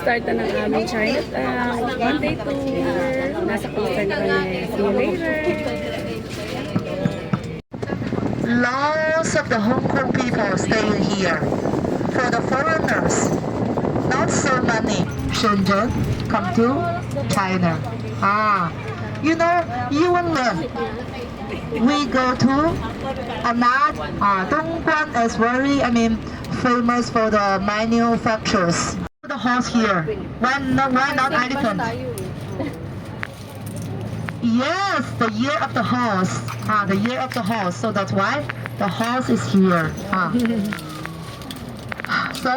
Start na ng aming Chinatown. One day tour. Nasa coaster na kami. See you later. Lots of the Hong Kong people staying here. For the foreigners, not so many. Shenzhen come to China. You know, Yuanmen. We go to another Dongguan is very, famous for the manufacturers. The horse here. Why not elephant? Yes, the year of the horse. The year of the horse. So that's why the horse is here. So.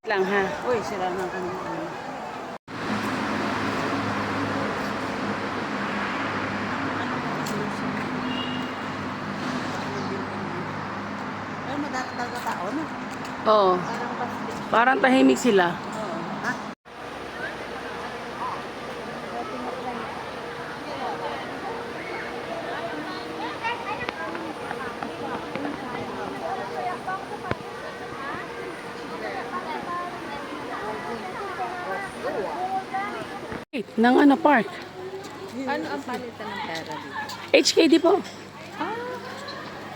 Lang ha. Uy, sila na kami. Ay, madatagal tao na. Oo. Parang tahimik sila. Ng ano park? Ano ang palitan ng pera dito? HKD po.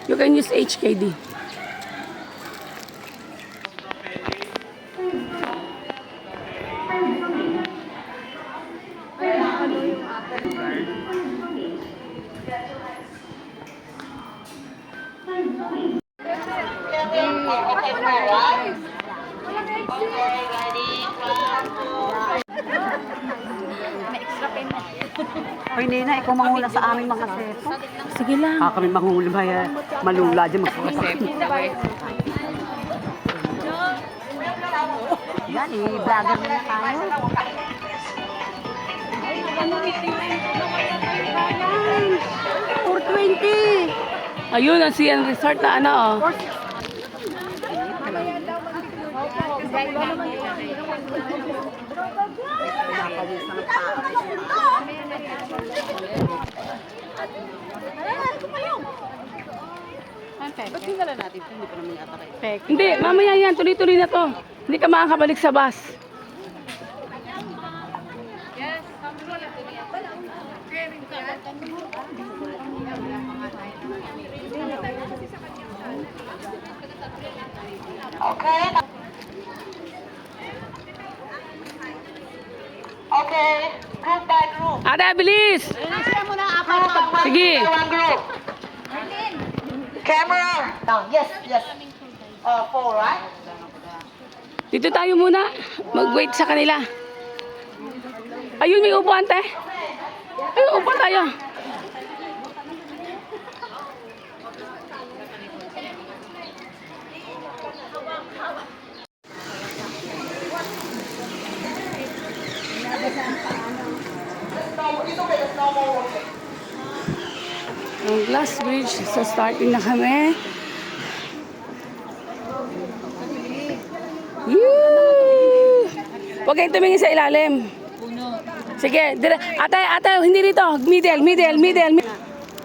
You can use HKD. Hoy, Nina, ikaw mangula sa aming mga seto. Sige lang. Kami manghuli ba yan? Malula dyan magsasabi. Yan, i-vlogger na tayo. Ayun, ang CN Resort na ano oh. Ba't tingala natin? Hindi pa naman yata kayo. Hindi, mamaya yan. Tuloy-tuloy na to. Hindi ka makakabalik sa bus. Okay. Okay. Group by group. Ate, bilis! Sige. One group. Camera. Down. Yes. Four, right? Dito tayo muna. Mag-wait sa kanila. Ayun, may upuan, te. Ayun, upo tayo. Ang Glass Bridge, so starting na kami. Yee! Huwag kayong tumingin sa ilalim. Sige, ate, hindi dito. Middle.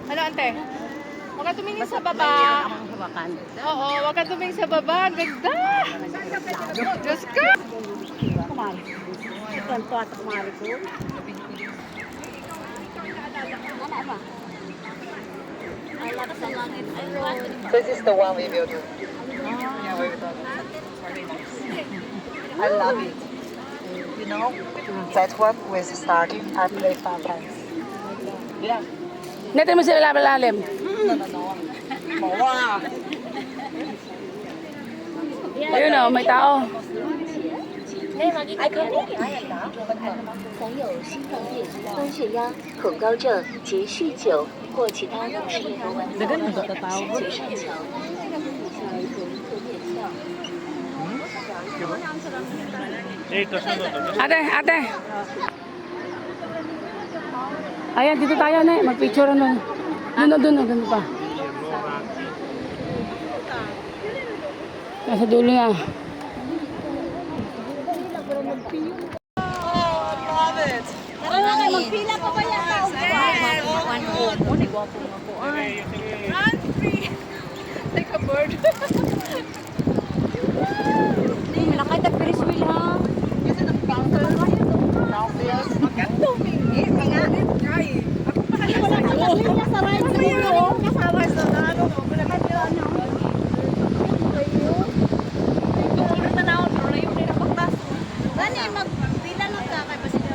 Ano, ante? Huwag ka tumingin sa baba. Oo, huwag ka tumingin sa baba. Ang ganda! Diyos ka! This is the one we will do. Yeah, we will do. I love it. You know, that one was starting. I play sometimes. Yeah. Natin mo sila lalim. No. Wow. Ayun o, may tao. 还可以表演的。凡有心脏病、高血压、恐高症及酗酒或其他不适应的问题，先去上桥，下一个侧面跳。 Ate, ate. Ayan, dito tayo na. Mag-picture na. Doon, ganun pa. Nasa dulo na. Magpila pa ba yan? Run free! Like a bird. Malakay na Ferris wheel ha. Kasi nag-bouncer. Maganda umingit. Manganit ka eh. Ako pa kaya sa ride siguro. Kasama sa ano. Malakan yun. Doon na naon. Pero na yun din ang baktas. Gani, magpila lang ka. Kaya pa sila.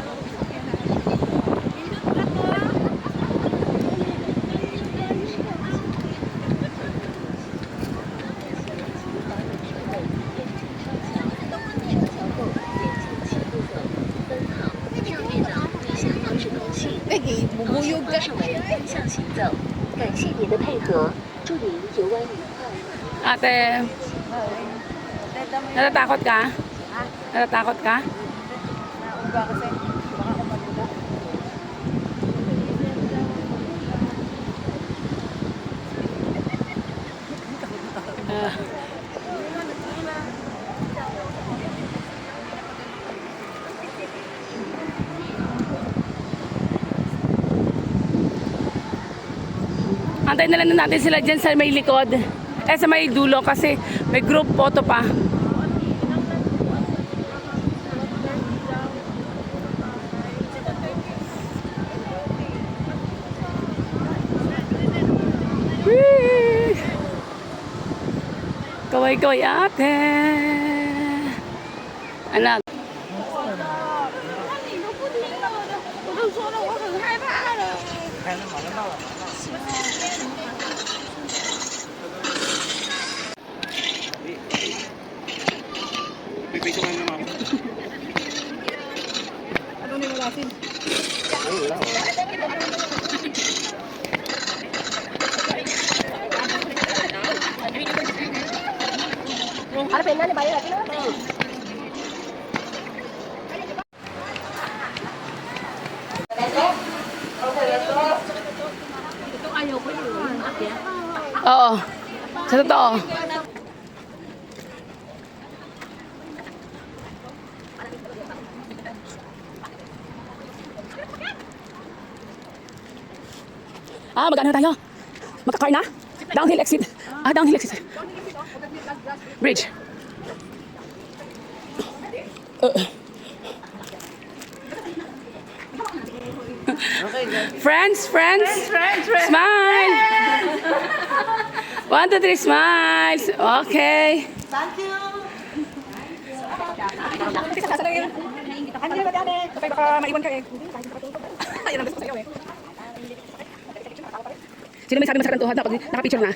Bubuyog ka. 是为单向行走，感谢您的配合，祝您游玩愉快。 Ate, natatakot ka? Natatakot ka? Nauga kasi. Baka ako maluga. Antayin na lang natin sila dyan sa may likod. Sa may dulo kasi may group photo pa. Whee! Kaway-kaway ate. Anak. Oo. Sa totoo. Magano tayo? Magka-car na? Downhill exit. Downhill exit. Bridge. Friends. Smile. 1, 2, 3, smiles. Okay. Thank you. Baka maiwan ka eh. Sino may sabi masarap ang tuhod? Dapat nakapicture na.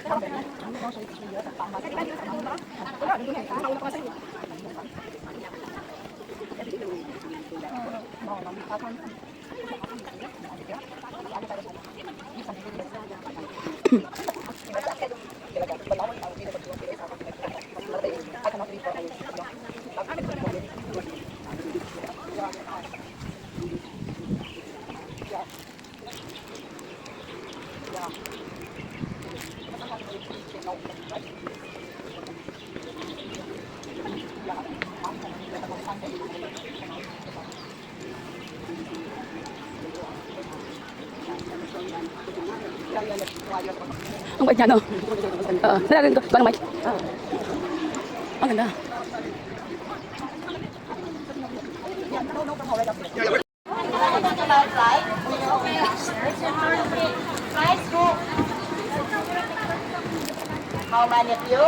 Ang bait niya, no? Nalagyan ko. Paano, Mike? Ang ganda. How many of you?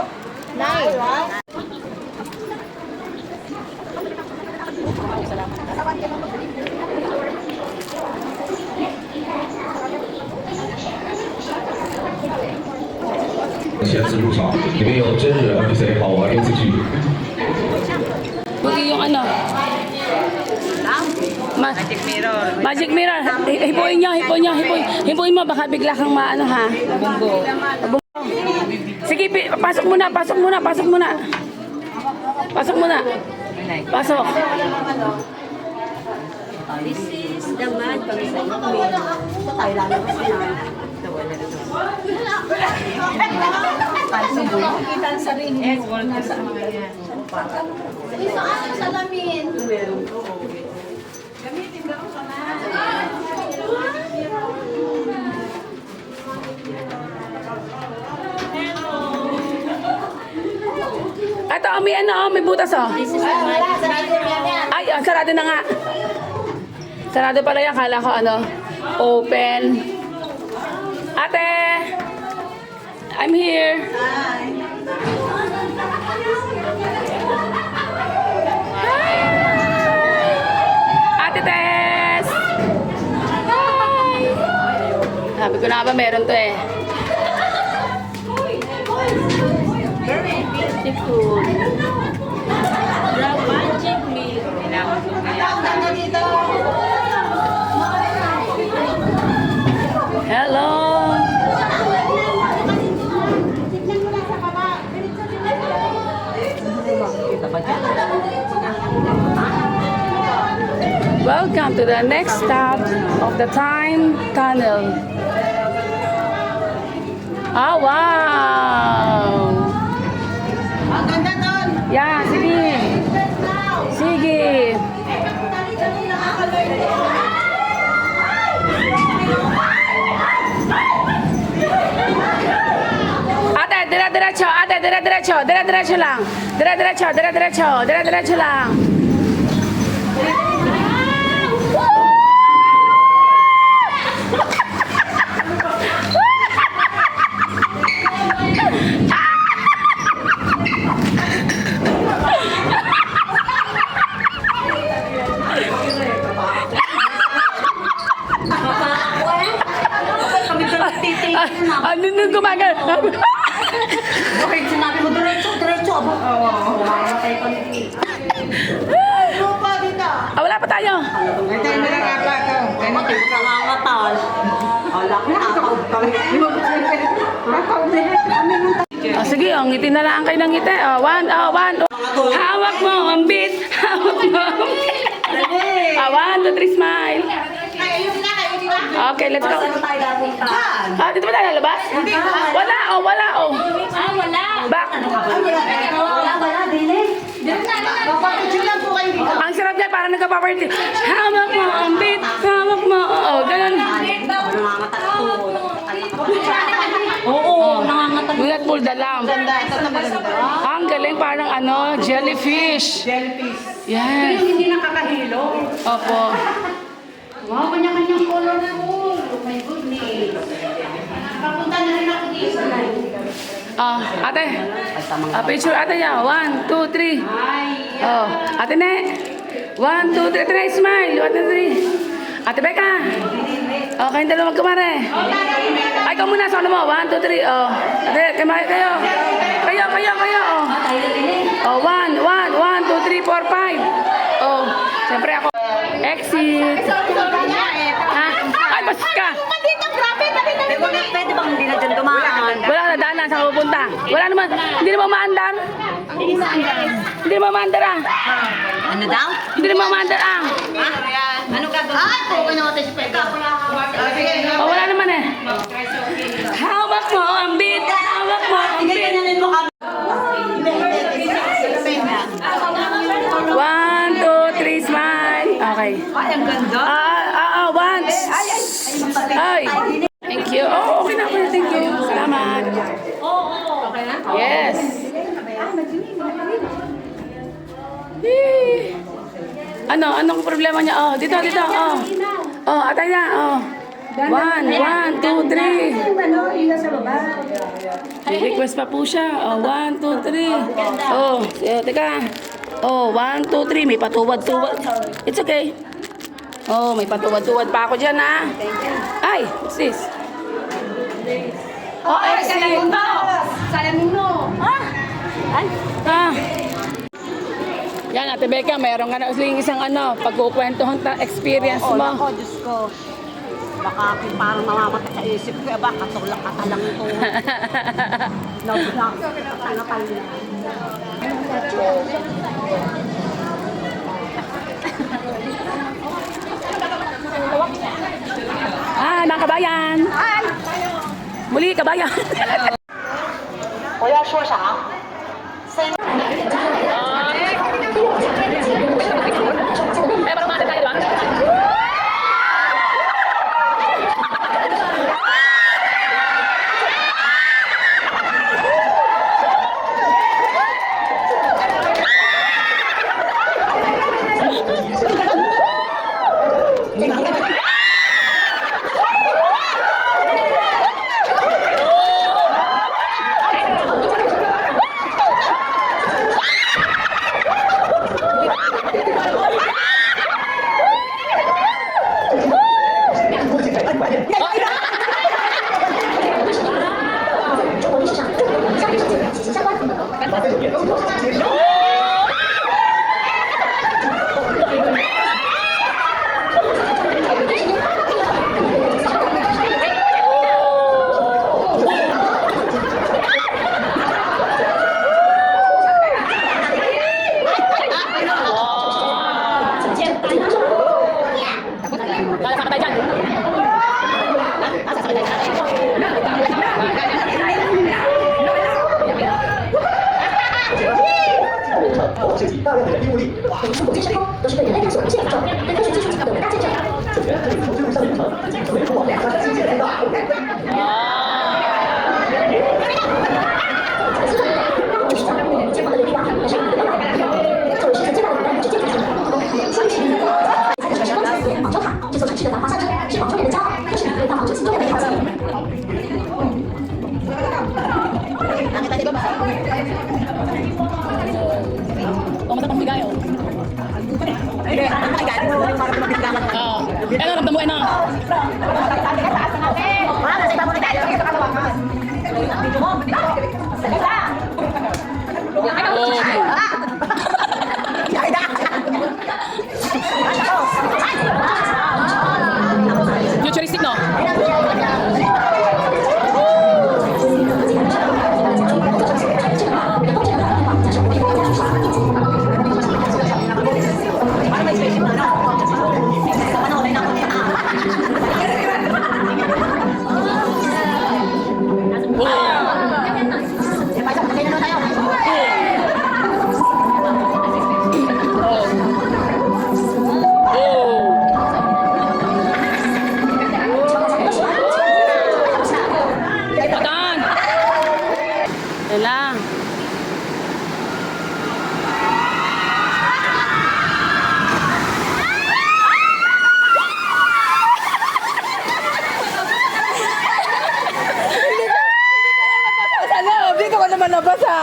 9, right? 闲时入场，里面有真人 NPC 好玩的字句。Sige yung ano. Magic mirror. Magic mirror. Hipuin niyo, hipuin niyo, hipuin. Hipuin mo, baka bigla kang maano ha. Bunggo. Sige, pasok muna, pasok muna, pasok muna. Pasok muna. Pasok. This is the man pag sa email. Ito tayo lalabas na. Kita ang sarili mo. Nasa ano yan. Isa ano salamin. Ito, may ano, may butas oh. Ay, sarado na nga. Sarado pala yan. Kala ko ano, open. Ate! I'm here. Ate Tess! Hi! Sabi ko na ba meron to eh. Very beautiful. The magic mirror. Hello! Welcome to the next stop of the time tunnel. Oh, wow! Ang ganda doon. Yeah, sige. Sige. Ate, dire-diretso. Ate, dire-diretso. Dire-diretso lang. Dire-diretso, dire-diretso. Dire-diretso lang. Ano nung gumagal? Bakit sinabi mo diretso, diretso? Mamatay pa ni Ano pa dito? Wala pa tayo. Bakit nangangatal? Alak na ako. Sige, ngiti na lang kayo ng ngiti. One. Hawak mo ang beat. Hawak mo ang beat. 1, 2, 3, smile. Kayo na, kayo di ba? Okay, let's go. Saan tayo dapunta? Dito ba tayo lalabas? Wala. Wala. Back. Wala, dili. Papapicture lang po kayo dito. Ang sarap niya, parang nagka-property. Hawak mo ang beat. Hawak mo. Ganun. Nangangatal ako. Oo, nangangatal. Do not pull the lamp. Ganda, ito na maganda. Ang galing, parang jellyfish. Yes. Hindi nakakahilo. Opo. Wow, kanya-kanyang color na po. Oh my goodness. Papunta na rin ako dito. Ate. Picture ate niya. 1, 2, 3. Ate Ne. 1, 2, 3. Ate Ne, smile. 1, 2, 3. Ate Becca. Kayong dalawa magkumare. Ay, ikaw muna. Sa ano mo? 1, 2, 3. Ate, kayo. Kayo. 1, 1, 2, 3, 4, 5. Siyempre ako. Exit. Ay, basta ka. Dito, grabe, Pwede bang hindi na dyan dumaan? Wala na daan na sa pupunta. Wala naman. Hindi naman maandar. Hindi naman maandar ah. Ano daw? Hindi naman maandar ah. Ano gagawin? Ay, kung ano natin si Pega. Wala naman eh. Hawak mo ang beat. Hawak mo ang beat. Ganyanin mo kami. 1, 2, 3, smile. Okay. Ay, ang ganda. Once. Ay. Thank you. Okay na ako. Thank you. Salamat. Yes. Anong problema niya? Dito. Atay na. 1, 2, 3. May request pa po siya. 1, 2, 3. Teka. 1, 2, 3. May patuwad-tuwad. It's okay. May patuwad-tuwad pa ako dyan, ha? Ay, what's this? Exit. Salamin mo. Ah. Yan, Ate Becca, mayroon ka na uling isang pagkukwentuhan experience Oo, mo. ako, Diyos ko. Baka parang mamamatay sa isip ko. Aba, katulak katalang ito. Nabulak. Tanakal na. Mga kabayan! Muli, kabayan! 我要说啥？ Eh, parang mati tayo, diba? Lalakad tayo dyan. Masarap bigay, oh. Ano, ramdam mo, ano? Futuristic, no? Yan lang. Dito ka naman nabasa.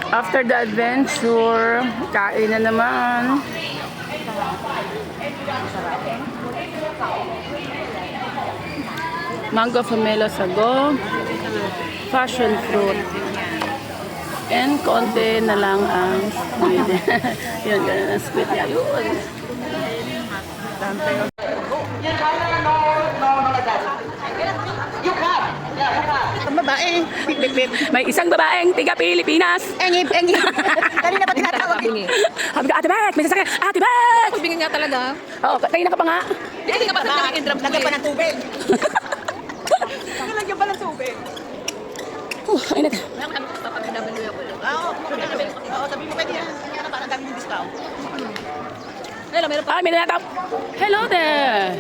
After the adventure, kain na naman. Mango pomelo sago, passion fruit, and konti na lang ang squid. Yun, ganun ang squid niya. Yun. Babae. May isang babaeng tiga Pilipinas. Engip. Kanina pa tinatawag din eh. Sabi ka, Ate Beck, may sasakyan. Ate Beck! Pagbingin nga talaga. Oo, kanina ka pa nga. Hindi ka pa nag-drop. Lagyan pa ng tubig. Lagyan pa ng tubig. Ay, nag... Oo, sabi mo pwede yan. Parang dami yung discount. Ay, may nanatap. Hello there.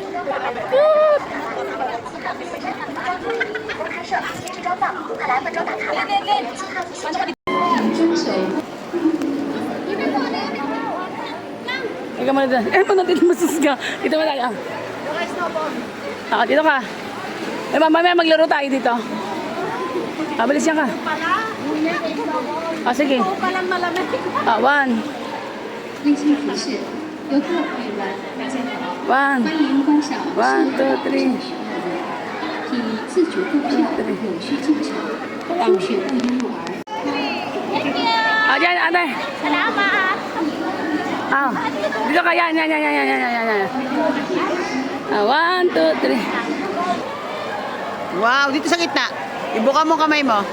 Good. Ikaw muna dyan. Eh, paano dito masusga? Dito mo tayo. Dito ka. Eh, mamaya maglaro tayo dito. Bilis yan ka. Sige. palang malamig. 1. 微信提示：游客朋友们，大家 One. 欢迎观赏 One, two, three. 以自主购票有序进场，入学的婴儿。 Dyan, ate. Dito ka, yan. One, two, three. Wow, dito sa gitna. Ibuka mo kamay mo.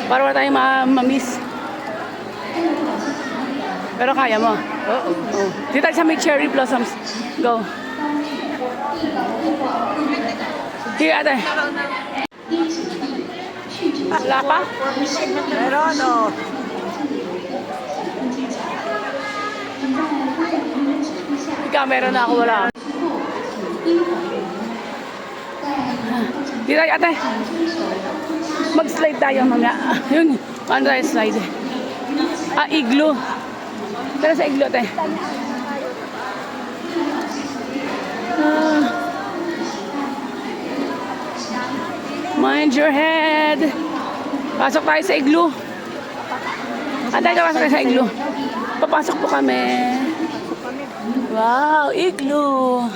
Para wala tayong ma-miss. Pero kaya mo. Oo. Dito tayo sa may cherry blossoms. Go. Here, ate. Wala pa? Pero ano? Ikaw, meron na ako, wala. Dito tayo, ate. Mag-slide tayo mamaya. Yun, ano tayo slide? Igloo. Tara sa igloo, ate. Mind your head. Pasok tayo sa igloo. Ate, pasok tayo sa igloo. Papasok po kami. Wow, igloo.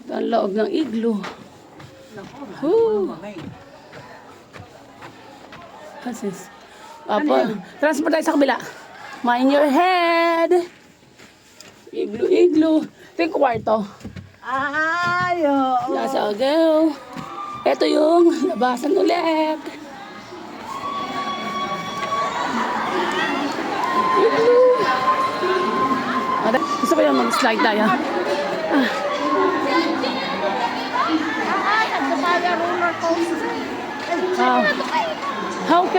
Ito ang loob ng igloo. Hasis. Apo, transport tayo sa kabila. Mind your head. Igloo, igloo. Ito yung kwarto. Nasa agaw. Ito yung labasan ulit. Igloo. Gusto ko yung mag-slide tayo.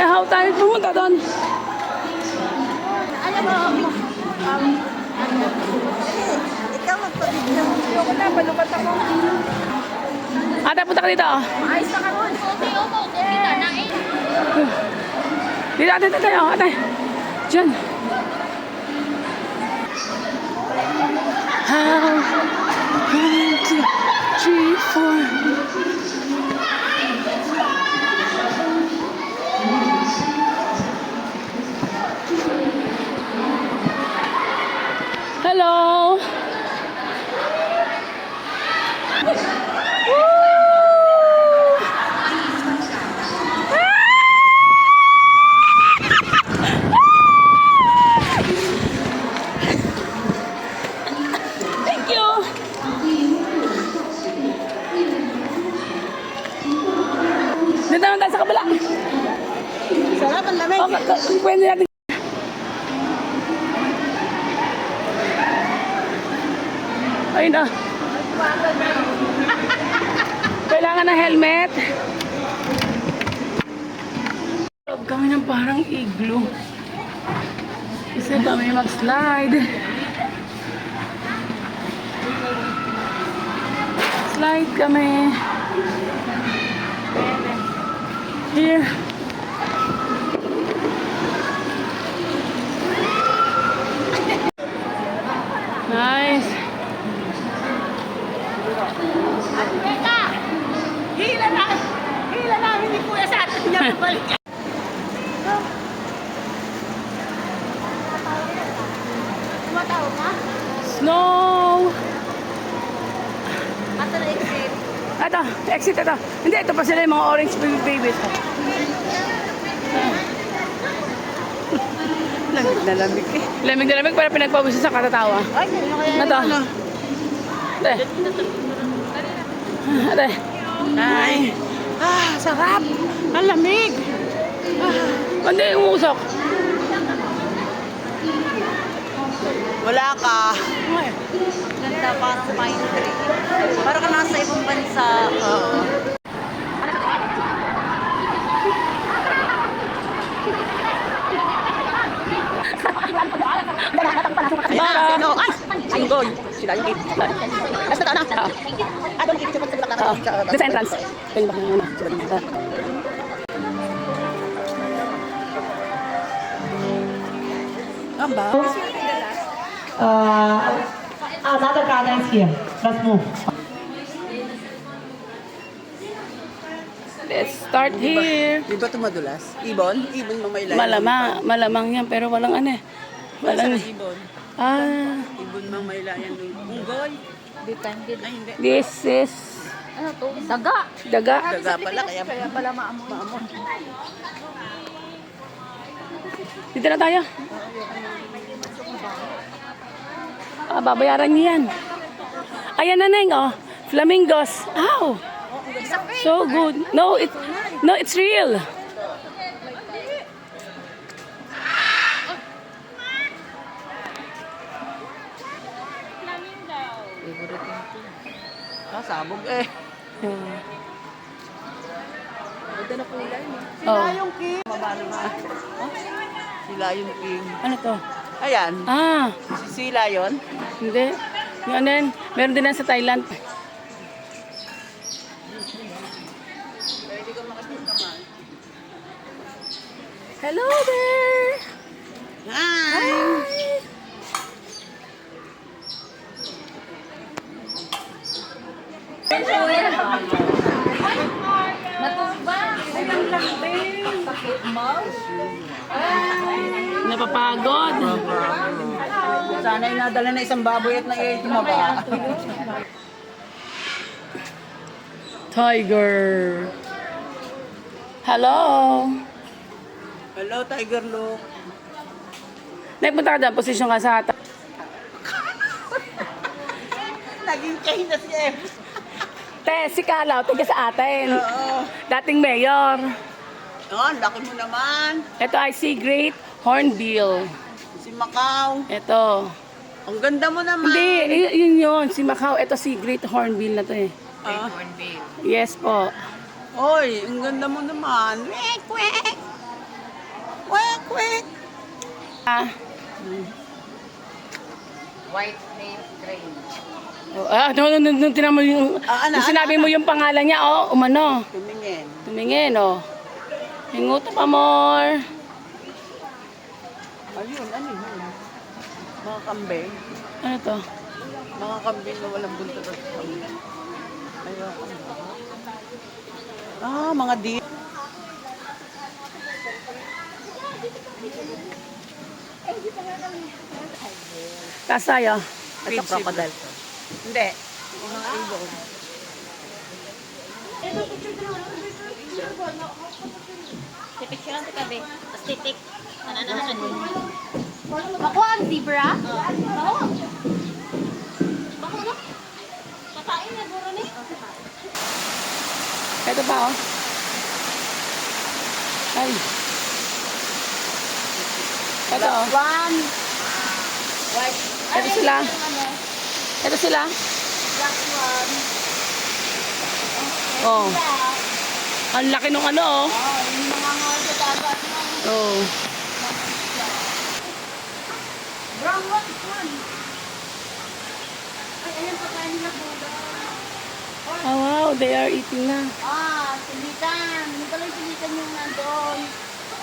How tayo pumunta doon? Ikaw magpabigyan. Ayoko na, palubat ako. Ate, punta ka dito. Ayos na ka ron. Dito, ate, tayo. Ate. Diyan. How? 1, 2, 3, 4. Hello. Thank you. Dito naman tayo sa kabila. Sarap ang lamig. Okay, pwede natin. Ayun na. Kailangan ng helmet. Kami ng parang igloo. Kasi kami mag-slide. Slide kami. Here. Nice. Hila namin ni Kuya sa atin niya pabalik. Snow. Ito na exit. Ito, exit ito. Hindi, ito pa sila yung mga orange babies. Lamig na lamig eh. Lamig na lamig para pinagpawisan sa katatawa. Ay, ano kaya Ito. Ate. Ate. Ay. Sarap. Ang lamig. Hindi, umusok. Wala ka. Ganda, parang pine tree. Parang ka nasa ibang bansa. Oo. Ayan na, sino? Ay! Singgoy. Sila yung kid. Basta taon na. Doon kid sa bulak na. Doon sa entrance. Kaya ba yun na? Amba. Another garden is here. Let's move. Let's start. start here. Di ba ito madulas? Ibon? Ibon mamaylayan. Malamang yan, pero walang ano eh. Walang, Ibon. ah, Ibon mamaylayan. Unggoy. Depende. Ay, hindi. this is Ano to? Daga. daga. Daga pala, kaya Pala maamoy. maamon. Dito na tayo. Ah, babayaran niyo yan. Ayan na, Neng, oh. Flamingos. Ow! So good. No, it's real. Sabog eh. Ganda na kulay mo. Oh. Yung king. Mababa naman. Sila yung king. Ano to? Ayan. Ah, Si Sila yun. hindi. Yung ano yan, meron din yan sa Thailand. Hello there! Hi! Napapagod. Sana ay nadala na isang baboy at tumaba. Tiger. Hello. Hello, Tiger Look. Nagpunta ka dyan, posisyon ka sa ata. Naging kain na si Em. Te, si Kalaw, tiga sa atin. Oo. Dating mayor. Oh, ang laki mo naman. Ito ay si Great Hornbill. Si Macau. Ito. Ang ganda mo naman. Hindi, yun yun. Si Macau. Ito si Great Hornbill na to eh. Ah. Yes po. Oy, ang ganda mo naman. Wek, wek. Wek, wek. Ah. White name crane. Oh, nung tinamo yung, Ano, nung sinabi mo yung pangalan niya, oh, umano. Tumingin. Tumingin, oh. Hinguto pa more. Ayun, ano yun? Mga kambing. Ano to? Mga kambing na walang buntot at kambing. Ayun. Ah, mga di. Taas tayo. Ito crocodile. Hindi. Yung mga ibon. Tipik siya lang tabi. Tapos titik. Nananahan mo. Ako ang zebra? Oo. Bako no? Katain na guro ni. Ito pa, oh. Ay. Ito, oh. One. White. Ito sila. Ito sila. Black one. Oh. Ang laki nung ano, oh. Oh, yung mga ngol sa dagat mo. Oh. Brown one. Ay, ayan pa kain nila buda. Oh, wow. They are eating na. Ah, silitan. Hindi pala yung silitan yung nandun.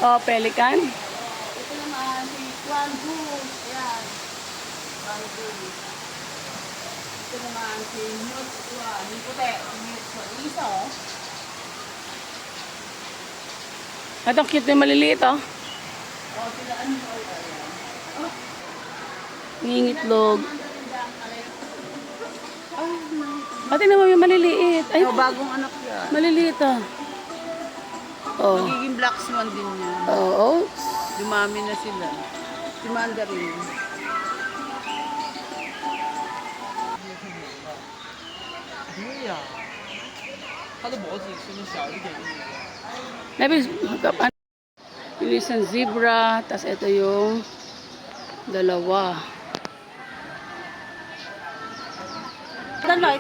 Oh, pelican. Ito naman, si Juan Goose. Ayan. Juan Goose. Ito naman, si Newt Juan. Yung puti, ang Newt Juan. Yung isa, oh. Ito, ang cute na yung maliliit, oh. Oh, sila ano, ayan. Nangingitlog. Pati naman yung maliliit. Ay, Oh, bagong anak yan. maliliit, oh. Oh. Magiging black swan din yan. Oh, oh. Dumami na sila. Si Mandarin. Maybe, yung isang zebra, tas ito yung dalawa. Daloy.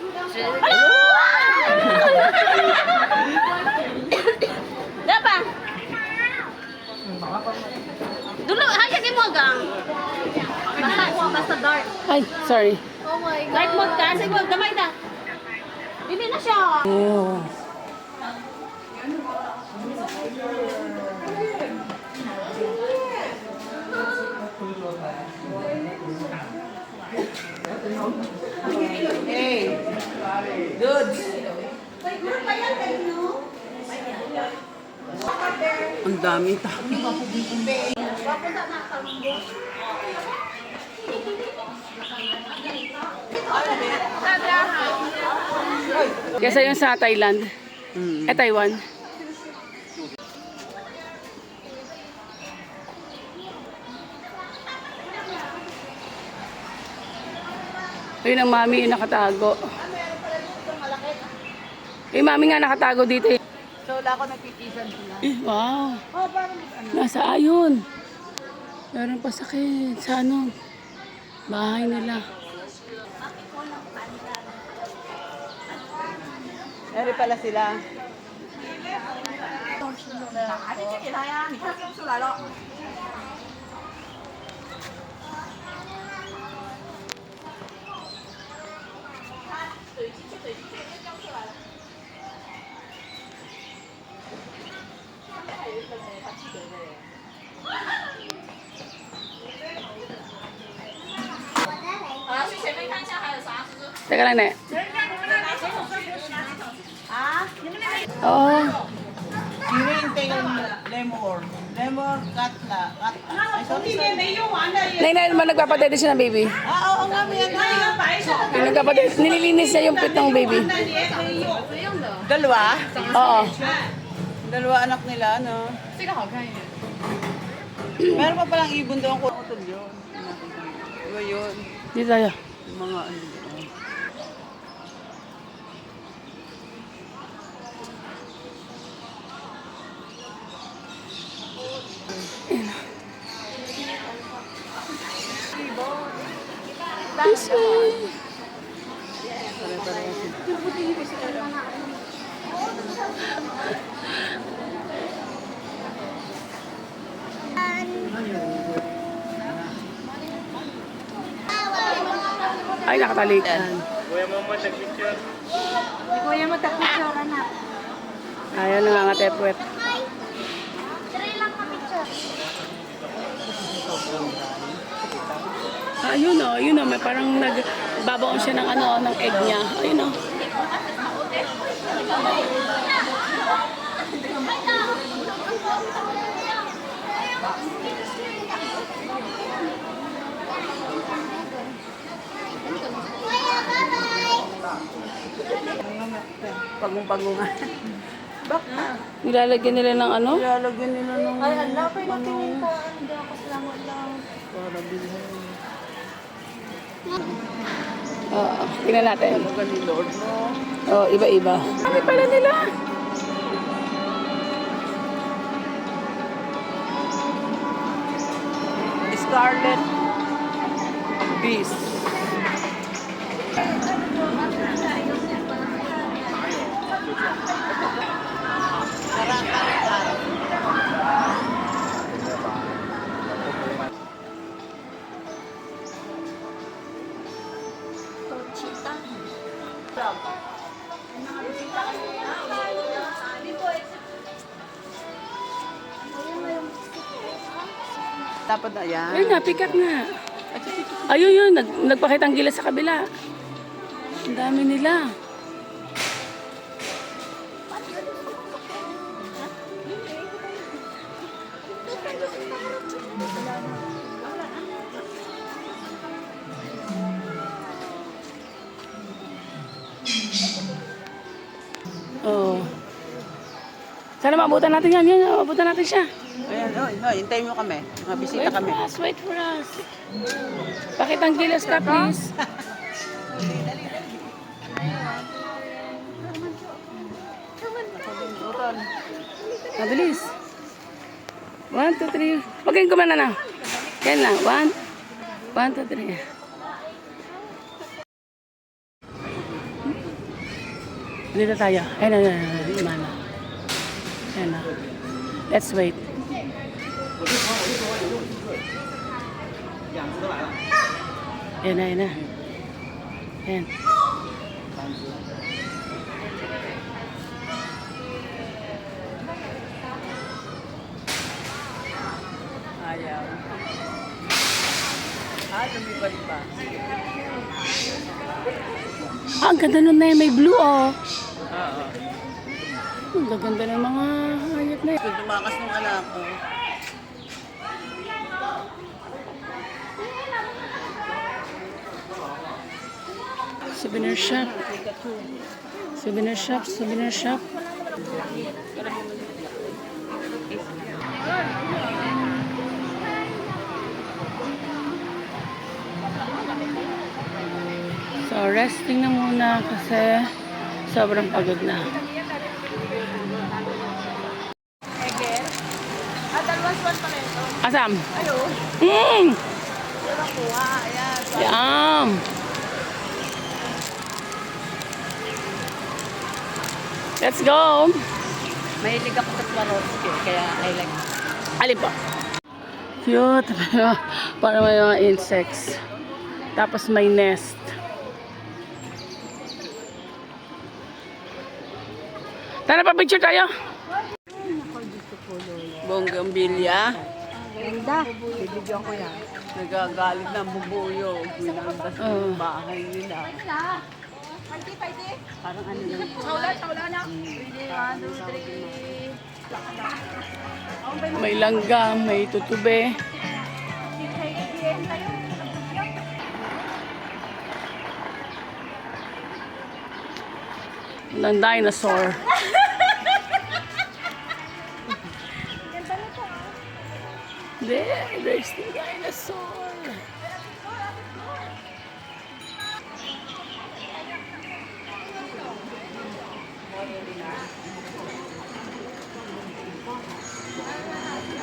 Dapa. Dulo, hayag mo gang. Basta dark. Ay, sorry. Oh my God. Dark mode ka, sige mo, damay na. Dili na siya. Oh. Hey, dudes. Wait, mo pa yan, no? Ang daming tao. Kesa yung sa Thailand. Taiwan. Ayun ang mami yung nakatago. Yung mami nga nakatago dito eh. So, wala ko nagpipisan sila. Wow. Nasa ayun. Meron pa sakit sa ano. Bahay nila. Eri pala sila. Teka lang na. Oo. Hinihintay yung lemur. Lemur, katla. Ay, sorry. Nay, naman nagpapadede siya ng baby. Oo nga, may ano. Yung nagpapadede, nililinis niya yung pit ng baby. Dalawa? Oo. Dalawa anak nila, no? Meron pa palang ibon doon ko. Utol yun. Iba yun. Dito tayo. Yung mga ano. This way. Ay, nakatalikan. Kuya mo, picture na. Ayaw nangangatepwet. Try lang ka picture. Ayun o, may parang nagbabaon siya ng ano, ng egg niya. Ayun o. Pagong-pagungan. Baka. Nilalagyan nila ng ano? Lalagyan nila ng... Ay, hala, pero natingin ko. Hindi ako salamat lang. Para bilhin. Oo, tingnan natin. Talaga ni Lord, no? Oo, iba-iba. Kami pala nila. Scarlet Beast. Dapat na yan. Ayun nga, pick up nga. Ayun yun, nagpakitang gila sa kabila. Ang dami nila. Oo. Sana maabutan natin yan. Yan, maabutan natin siya. Ayan, hintayin mo kami. Mga bisita Wait kami. for us, wait for us. Pakitang gilas ka, please. Mabilis. 1, 2, 3. Huwag kayong kumana na. Yan lang. 1, 2, 3. Dito tayo. Ayan na. Imana. Ayan na. Let's wait. Ayan na, ayan na. Ayan. Ayaw. Lumipad pa. Ah, ang ganda nun na may blue, oh. Oo. Ang gaganda ng mga hayop na yan. Kung tumakas ng anak ko. Souvenir shop. Souvenir shop, souvenir shop. So, resting na muna kasi sobrang pagod na. Asam? Ayun. Yum. Let's go. Mahilig ako sa Swarovski, kaya I like. Alin po? Cute. Para may mga insects. Tapos may nest. Tara pa picture tayo. Bonggambilya. Ganda. Bibigyan ko yan. Nagagalit ng bubuyo. Ginandas ng bahay nila. Parang ano lang. May langgam, may tutube. Ng dinosaur. There's the dinosaur.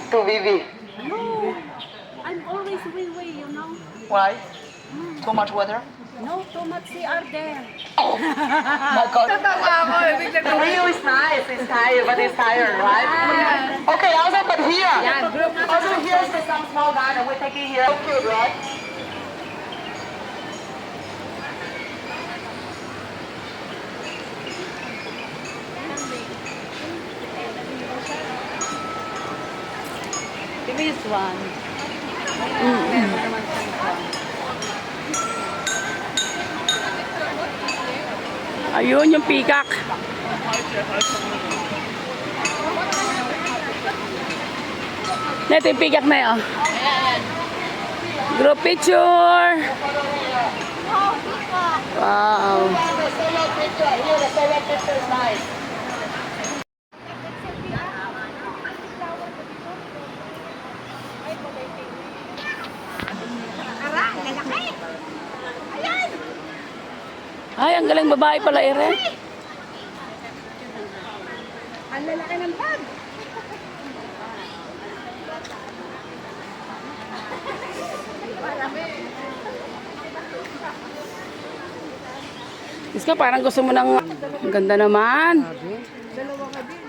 To Vivi. I'm always way, you know. Why? Too much weather? No, too much CR there. My God. The view is nice. It's tired, but it's tired, right? Okay, also, but here. Yeah, group. Also, here's the some small garden. We're taking here. So cute, right? Give me this one. Ayun yung peacock. Ito yung peacock na yun. Group picture. Wow. The solo picture. Here, the solo picture is nice. Ay, ang galing babae pala, Ere. Ang lalaki ng bag. Iska, parang gusto mo ng... Ang ganda naman. Dalawa ka din.